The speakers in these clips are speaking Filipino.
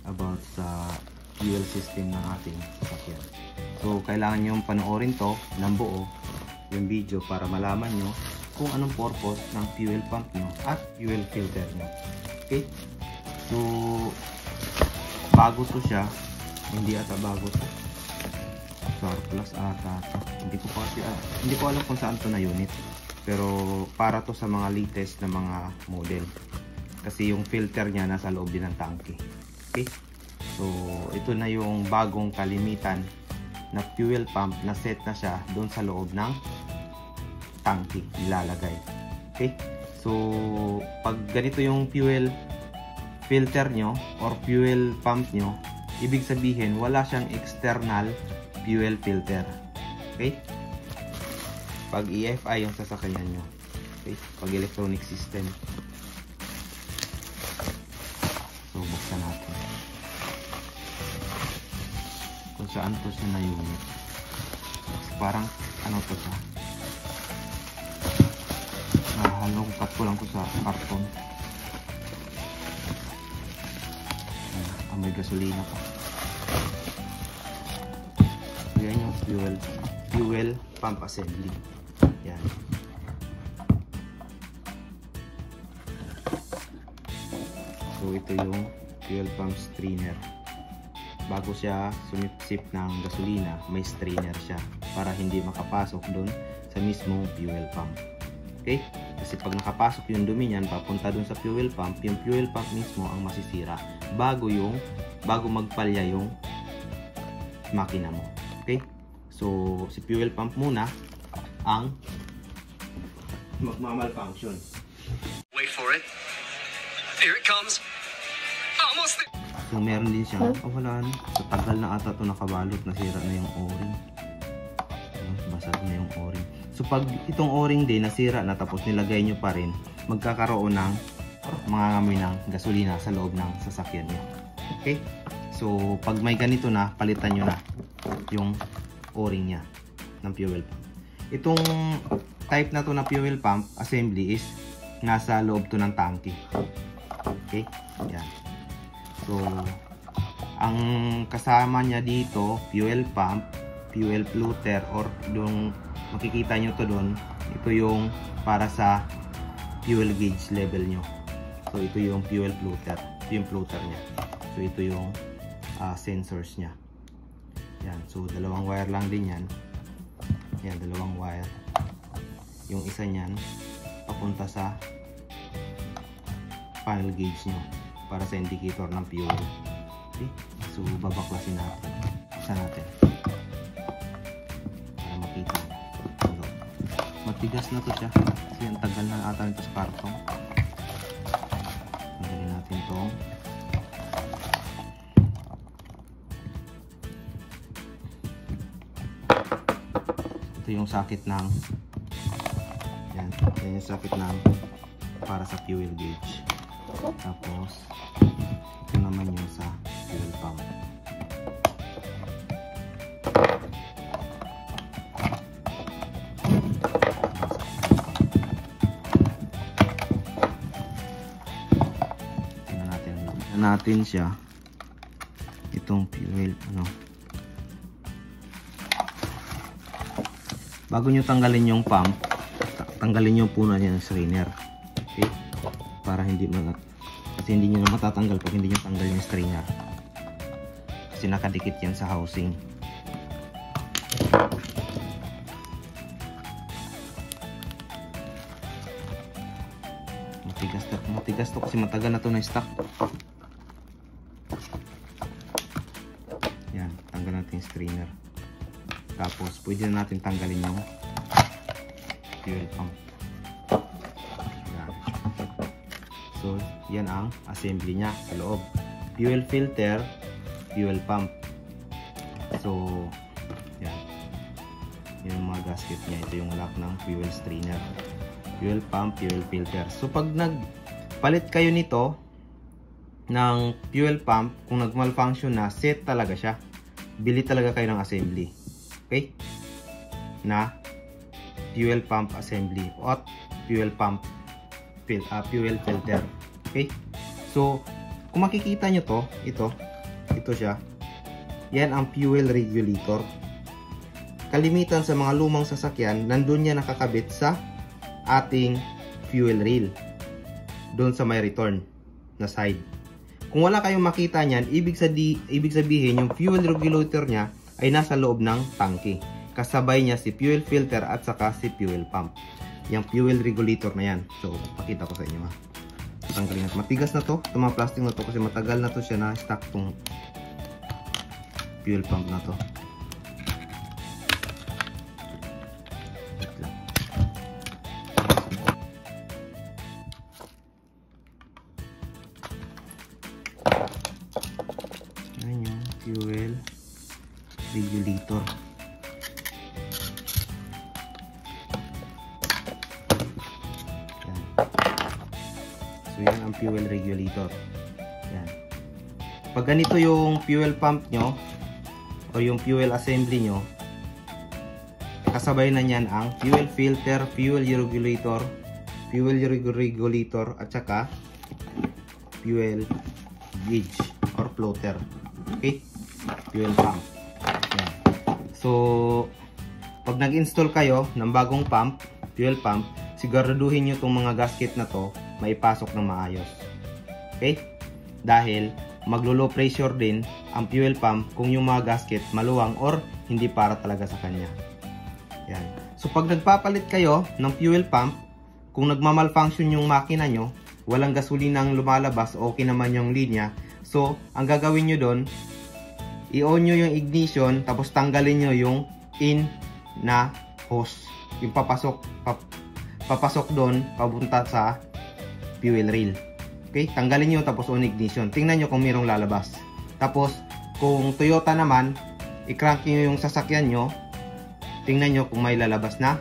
about sa fuel system ng ating sasakyan. So kailangan nyo panoorin to ng buo, yung video, para malaman nyo kung anong purpose ng fuel pump nyo at fuel filter nyo. Okay? So bago to siya, hindi ata bago to. Surplus ata to. Hindi ko alam kung saan to na unit. Pero para to sa mga latest na mga model. Kasi yung filter niya nasa loob din ng tangke. Okay? So ito na yung bagong kalimitan na fuel pump na set na siya doon sa loob ng tangke nilalagay. Okay? So pag ganito yung fuel filter nyo or fuel pump nyo, ibig sabihin wala siyang external fuel filter. Okay? Pag EFI yung sasakyan nyo. Okay? Pag electronic system. So buksan natin kung saan to siya na unit. Parang ano to siya, nahalong cut ko lang to sa karton. May gasolina pa. So yan yung fuel pump assembly. Yan. So ito yung fuel pump strainer. Bago siya sumipsip ng gasolina, may strainer siya para hindi makapasok dun sa mismong fuel pump. Okay? Kasi pag nakapasok yung dumi niyan papunta dun sa fuel pump, yung fuel pump mismo ang masisira bago magpalya yung makina mo. Okay? So si fuel pump muna ang magmamalfunction. Wait for it. Here it comes. Almost there. So meron din siya, wala na. Sa tagal na ata ito nakabalot, nasira na yung o-ring. Basag na yung o-ring. So pag itong o-ring din nasira na tapos nilagay nyo pa rin, magkakaroon ng mga ngamoy ng gasolina sa loob ng sasakyan nyo. Okay? So pag may ganito na, palitan nyo na yung o-ring nya ng fuel pump. Itong type na to na fuel pump assembly is nasa loob to ng tangke. Okay? Yan. So ang kasama niya dito, fuel pump, fuel filter, or yung makikita nyo to doon, ito yung para sa fuel gauge level nyo. So ito yung fuel filter, yung filter nya. So ito yung sensors nya. Yan. So dalawang wire lang din yan. Yan, dalawang wire. Yung isa nyan papunta sa fuel gauge nyo para sa indicator ng fuel. Okay? So babaklasin natin. Buksan natin para makita. Matigas na to siya kasi ang tagal na ata nito sa karton. Tanggalin natin to. Ito yung sakit ng yan yung sakit ng para sa fuel gauge. Tapos ito naman yung sa fuel pump. Tingnan natin siya, itong fuel bago nyo tanggalin yung pump, tanggalin yung puno niya ng strainer. Okay? Para hindi kasi hindi nyo na matatanggal pag hindi nyo tanggal yung strainer. Kasi nakadikit yan sa housing. Matigas to kasi matagal na to na stock. Yan, tanggal natin yung strainer. Tapos pwede na natin tanggalin yung fuel pump. Yan. So yan ang assembly nya sa loob. Fuel filter, fuel pump. So yan. Yung mga gasket nya. Ito yung lock ng fuel strainer. Fuel pump, fuel filter. So pag nagpalit kayo nito ng fuel pump, kung nag-malfunction na, set talaga siya. Bili talaga kayo ng assembly. Okay? Na fuel pump assembly at fuel pump fuel filter. Okay? So kung makikita nyo to, ito ito siya. Yan ang fuel regulator. Kalimitan sa mga lumang sasakyan, nandun yan nakakabit sa ating fuel rail. Doon sa may return na side. Kung wala kayong makita niyan, ibig sabihin yung fuel regulator niya ay nasa loob ng tangke. Kasabay niya si fuel filter at saka si fuel pump. Yung fuel regulator na yan. So, pakita ko sa inyo ha. Tanggalin natin. Matigas na to. Itong mga plastic na to kasi matagal na to siya na stock tong fuel pump na to. Ayan yung fuel regulator. Yan. So yan ang fuel regulator. Yan. Pag ganito yung fuel pump nyo o yung fuel assembly nyo, kasabay na nyan ang fuel filter, fuel regulator at saka fuel gauge or floater. Okay? Fuel pump. Yan. So, pag nag-install kayo ng bagong pump, fuel pump, siguraduhin nyo itong mga gasket na to maipasok ng maayos. Okay? Dahil maglo-low pressure din ang fuel pump kung yung mga gasket maluwang or hindi para talaga sa kanya. Yan. So, pag nagpapalit kayo ng fuel pump, kung nagmamalfunction yung makina nyo, walang gasolinang lumalabas, okay naman yung linya. So, ang gagawin nyo doon, i-on nyo yung ignition, tapos tanggalin nyo yung in na hose. Yung papasok doon, papunta sa fuel rail. Okay? Tanggalin nyo, tapos on ignition. Tingnan nyo kung mayroong lalabas. Tapos, kung Toyota naman, i-crank nyo yung sasakyan nyo, tingnan nyo kung may lalabas na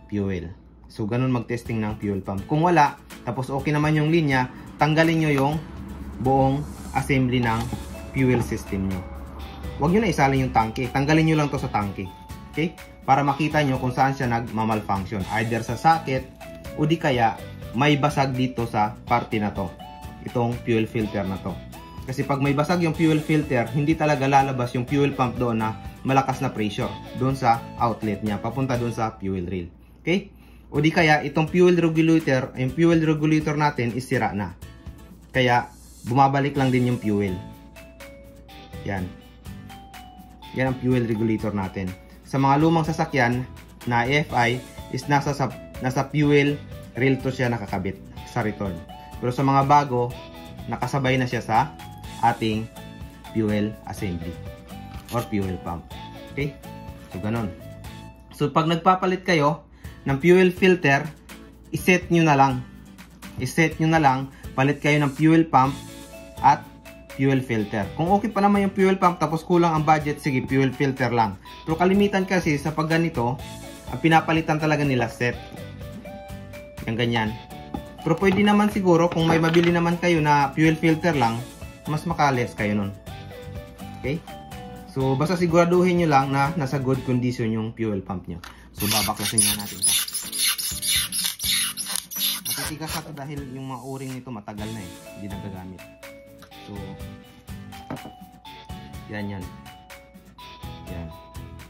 fuel. So, ganun mag-testing ng fuel pump. Kung wala, tapos okay naman yung linya, tanggalin nyo yung buong assembly ng fuel system nyo. Huwag nyo na isalin yung tangke. Tanggalin nyo lang to sa tangke. Okay? Para makita nyo kung saan siya nagmamalfunction. Either sa socket, o di kaya may basag dito sa parte na to. Itong fuel filter na to. Kasi pag may basag yung fuel filter, hindi talaga lalabas yung fuel pump doon na malakas na pressure. Doon sa outlet niya. Papunta doon sa fuel rail. Okay? O di kaya itong fuel regulator, yung fuel regulator natin is sira na. Kaya bumabalik lang din yung fuel. Yan. Yan ang fuel regulator natin. Sa mga lumang sasakyan na EFI is nasa fuel rail to siya nakakabit sa return. Pero sa mga bago, nakasabay na siya sa ating fuel assembly or fuel pump. Okay? So, ganun. So, pag nagpapalit kayo ng fuel filter, iset nyo na lang. Iset nyo na lang, palit kayo ng fuel pump at fuel filter. Kung okay pa naman yung fuel pump tapos kulang ang budget, sige, fuel filter lang. Pero kalimitan kasi sa pag ganito, ang pinapalitan talaga nila set. Yung ganyan. Pero pwede naman siguro kung may mabili naman kayo na fuel filter lang, mas makalis kayo nun. Okay? So, basta siguraduhin nyo lang na nasa good condition yung fuel pump nyo. So, babaklasin nga natin ito. Matitigas na ito dahil yung mga o-ring nito matagal na eh. Hindi nagagamit. So, yan. Yan.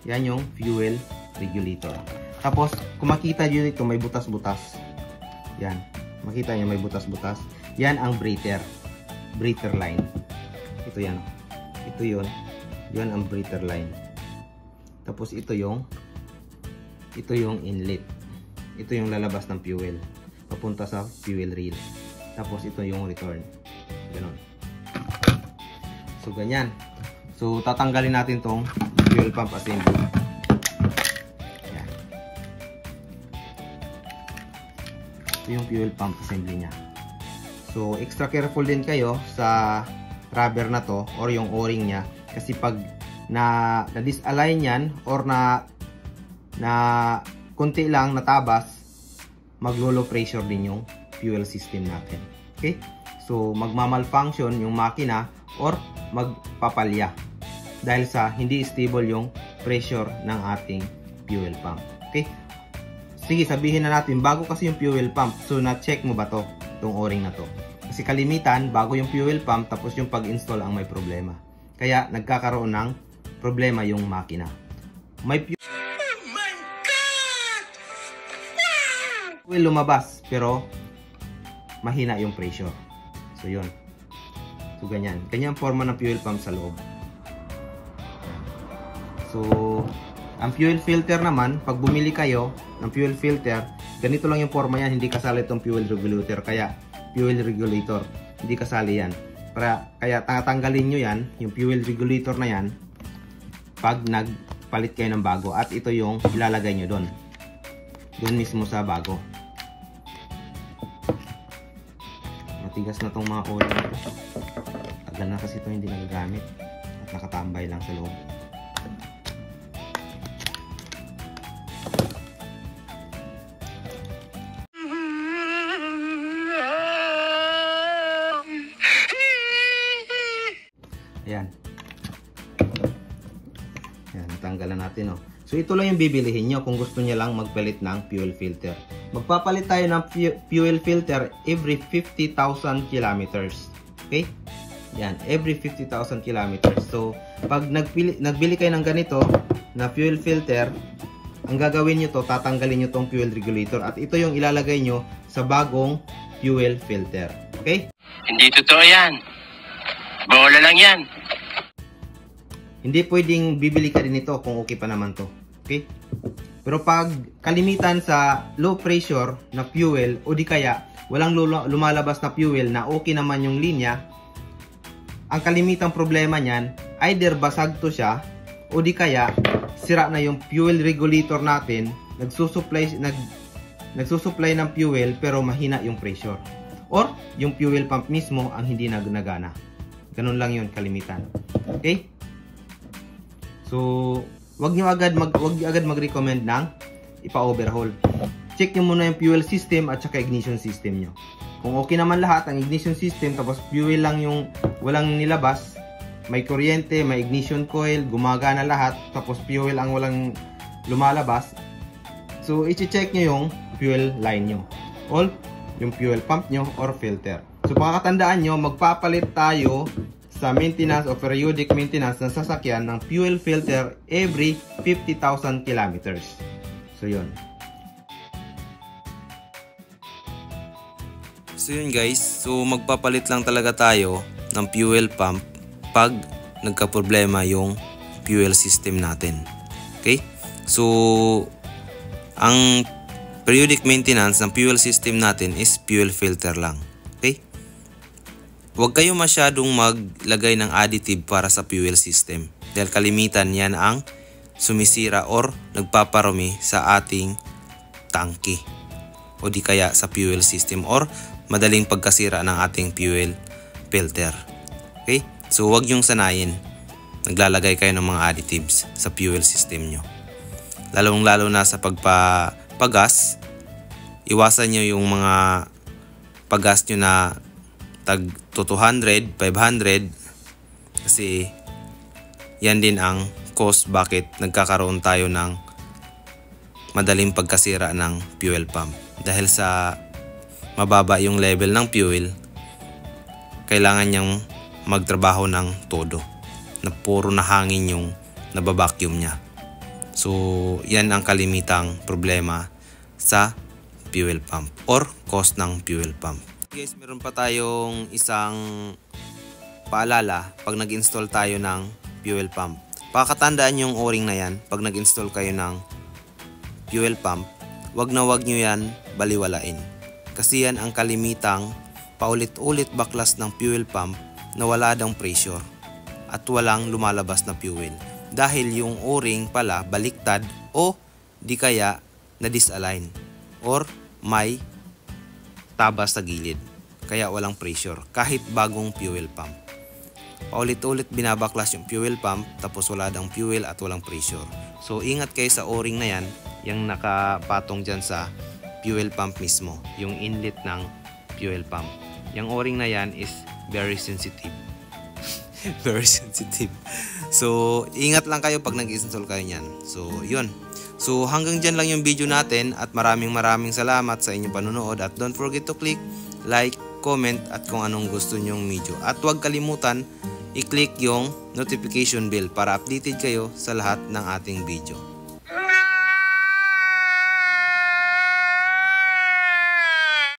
Yan yung fuel regulator. Tapos, kung makita nyo dito, may butas-butas. Yan. Makita nyo, may butas-butas. Yan ang breather. Breather line. Ito yan. Ito yun. Yan ang breather line. Tapos, ito yung inlet. Ito yung lalabas ng fuel. Papunta sa fuel rail. Tapos, ito yung return. Ganon. So, ganyan. So, tatanggalin natin tong fuel pump assembly. Yan. Ito yung fuel pump assembly nya. So, extra careful din kayo sa rubber na to or yung o-ring nya. Kasi pag na-disalign yan or na konti lang natabas, maglo-low pressure din yung fuel system natin. Okay? So, magmamalfunction yung makina or magpapalya dahil sa hindi stable yung pressure ng ating fuel pump. Okay? Sige, sabihin na natin, bago kasi yung fuel pump. So, na-check mo ba to? Itong o-ring na to. Kasi kalimitan, bago yung fuel pump, tapos yung pag-install ang may problema. kaya nagkakaroon ng problema yung makina. May fuel lumabas pero mahina yung pressure. So yun. So ganyan. Ganyan forma ng fuel pump sa loob. So ang fuel filter naman, pag bumili kayo ng fuel filter, ganito lang yung forma yan, hindi kasali itong fuel regulator. Kaya fuel regulator, hindi kasali yan. Kaya tatanggalin nyo yan, yung fuel regulator na yan, pag nagpalit kayo ng bago. At ito yung ilalagay nyo doon. Doon mismo sa bago. Matigas na tong mga oil na ito. Tagal na kasi ito hindi nagagamit. At nakatambay lang sa loob. Ayan. Ayan, tanggalan natin, oh. So, ito lang yung bibilihin nyo kung gusto nyo lang magpalit ng fuel filter. Magpapalit tayo ng fuel filter every 50,000 kilometers. Okay? Yan, every 50,000 kilometers. So, pag nagbili kayo ng ganito na fuel filter, ang gagawin nyo to, tatanggalin nyo tong fuel regulator. At ito yung ilalagay nyo sa bagong fuel filter. Okay? Hindi totoo yan. Bola lang yan. Hindi pwedeng bibili ka din ito kung okay pa naman to. Okay? Pero pag kalimitan sa low pressure na fuel o di kaya walang lumalabas na fuel na okay naman yung linya, ang kalimitang problema niyan, either basag to siya o di kaya sira na yung fuel regulator natin, nagsusupply ng fuel pero mahina yung pressure. Or yung fuel pump mismo ang hindi nagana. Ganun lang yun kalimitan. Okay? So, wag nyo agad mag-recommend ng ipa-overhaul. Check nyo muna yung fuel system at saka ignition system nyo. Kung okay naman lahat, ang ignition system, tapos fuel lang yung walang nilabas, may kuryente, may ignition coil, gumagana lahat, tapos fuel ang walang lumalabas, so i-check nyo yung fuel line nyo. All yung fuel pump nyo or filter. So pakakatandaan nyo, magpapalit tayo sa maintenance o periodic maintenance ng sasakyan ng fuel filter every 50,000 kilometers. So yun. So yun guys, so magpapalit lang talaga tayo ng fuel pump pag nagka-problema yung fuel system natin. Okay? So ang periodic maintenance ng fuel system natin is fuel filter lang. Okay? Huwag kayo masyadong maglagay ng additive para sa fuel system dahil kalimitan yan ang sumisira or nagpaparumi sa ating tangke o di kaya sa fuel system or madaling pagkasira ng ating fuel filter. Okay? So huwag yung sanayin. Naglalagay kayo ng mga additives sa fuel system nyo. Lalong-lalo na sa pagpagas, iwasan nyo yung mga pagas nyo na tag 200, 500 kasi yan din ang cause bakit nagkakaroon tayo ng madaling pagkasira ng fuel pump. Dahil sa mababa yung level ng fuel, kailangan niyang magtrabaho ng todo na puro na hangin yung nababacuum niya. So yan ang kalimitang problema sa fuel pump or cause ng fuel pump. Guys, meron pa tayong isang paalala pag nag-install tayo ng fuel pump. Pakatandaan yung o-ring na yan pag nag-install kayo ng fuel pump, wag nyo yan baliwalain. Kasi yan ang kalimitang paulit-ulit baklas ng fuel pump na wala dang pressure at walang lumalabas na fuel. Dahil yung o-ring pala baliktad o di kaya na-disalign or may tabas sa gilid. Kaya walang pressure kahit bagong fuel pump. Paulit-ulit binabaklas yung fuel pump tapos wala dang fuel at walang pressure. So ingat kayo sa o-ring na yan, yung nakapatong dyan sa fuel pump mismo, yung inlet ng fuel pump. Yung o-ring na yan is very sensitive. Very sensitive. So ingat lang kayo pag nag-install kayo nyan. So yun. So hanggang dyan lang yung video natin at maraming salamat sa inyong panunood at don't forget to click like, comment at kung anong gusto nyong video. At huwag kalimutan i-click yung notification bell para updated kayo sa lahat ng ating video.